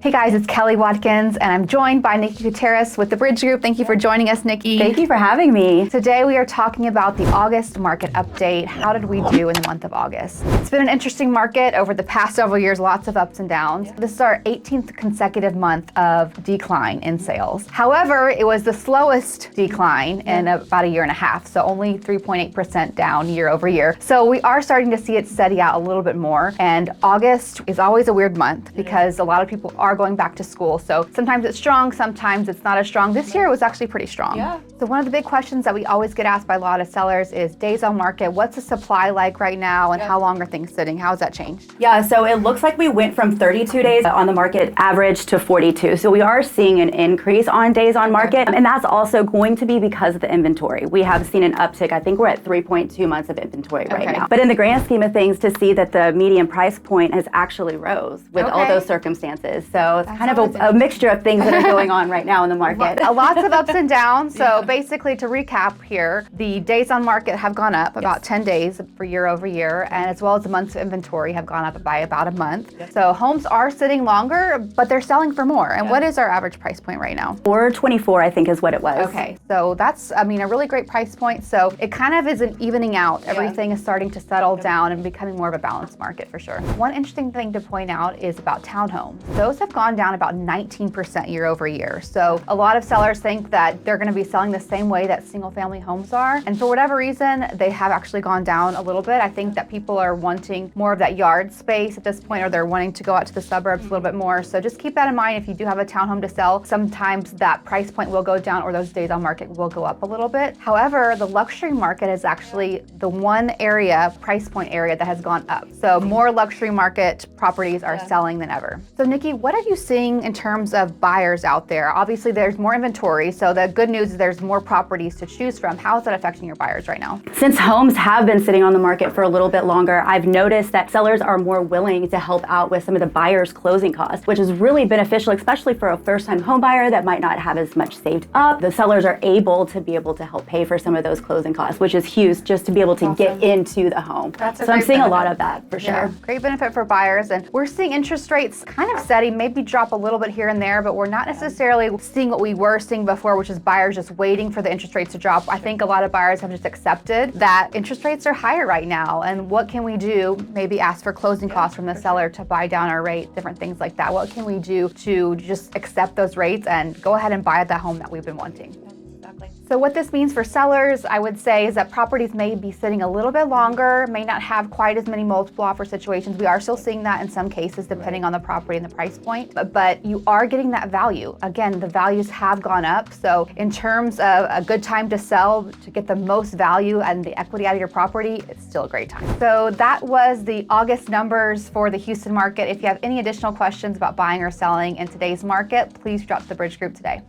Hey guys, it's Kelly Watkins, and I'm joined by Nikki Koteras with the Bridge Group. Thank you for joining us, Nikki. Thank you for having me. Today we are talking about the August market update. How did we do in the month of August? It's been an interesting market over the past several years, lots of ups and downs. This is our 18th consecutive month of decline in sales. However, it was the slowest decline in about a year and a half, so only 3.8% down year over year. So we are starting to see it steady out a little bit more, and August is always a weird month because a lot of people are going back to school. So sometimes it's strong, sometimes it's not as strong. This year it was actually pretty strong. Yeah. So one of the big questions that we always get asked by a lot of sellers is days on market. What's the supply like right now, and how long are things sitting? How has that changed? Yeah, so it looks like we went from 32 days on the market average to 42. So we are seeing an increase on days on market, and that's also going to be because of the inventory. We have seen an uptick. I think we're at 3.2 months of inventory right now. But in the grand scheme of things, to see that the median price point has actually rose with all those circumstances. So it's kind of a mixture of things that are going on right now in the market. Lots of ups and downs. So basically, to recap here, the days on market have gone up about 10 days for year over year, and as well as the months of inventory have gone up by about a month. So homes are sitting longer, but they're selling for more. And what is our average price point right now? $424, I think, is what it was. Okay, so that's, a really great price point. So it kind of is an evening out. Everything is starting to settle down and becoming more of a balanced market for sure. One interesting thing to point out is about townhomes. Those have gone down about 19% year over year. So a lot of sellers think that they're going to be selling the same way that single family homes are. And for whatever reason, they have actually gone down a little bit. I think that people are wanting more of that yard space at this point, or they're wanting to go out to the suburbs a little bit more. So just keep that in mind. If you do have a townhome to sell, sometimes that price point will go down, or those days on market will go up a little bit. However, the luxury market is actually the one price point area that has gone up. So more luxury market properties are selling than ever. So Nikki, what are you seeing in terms of buyers out there? Obviously there's more inventory, so the good news is there's more properties to choose from. How is that affecting your buyers right now? Since homes have been sitting on the market for a little bit longer, I've noticed that sellers are more willing to help out with some of the buyers' closing costs, which is really beneficial, especially for a first-time home buyer that might not have as much saved up. The sellers are able to help pay for some of those closing costs, which is huge, just to be able to get into the home. So I'm seeing a lot of that for sure. Great benefit for buyers, and we're seeing interest rates kind of steady, maybe drop a little bit here and there, but we're not necessarily seeing what we were seeing before, which is buyers just waiting for the interest rates to drop. I think a lot of buyers have just accepted that interest rates are higher right now, and what can we do? Maybe ask for closing costs from the seller to buy down our rate, different things like that. What can we do to just accept those rates and go ahead and buy the home that we've been wanting? So what this means for sellers, I would say, is that properties may be sitting a little bit longer, may not have quite as many multiple offer situations. We are still seeing that in some cases, depending on the property and the price point, but you are getting that value. Again, the values have gone up. So in terms of a good time to sell, to get the most value and the equity out of your property, it's still a great time. So that was the August numbers for the Houston market. If you have any additional questions about buying or selling in today's market, please reach out to the Bridge Group today.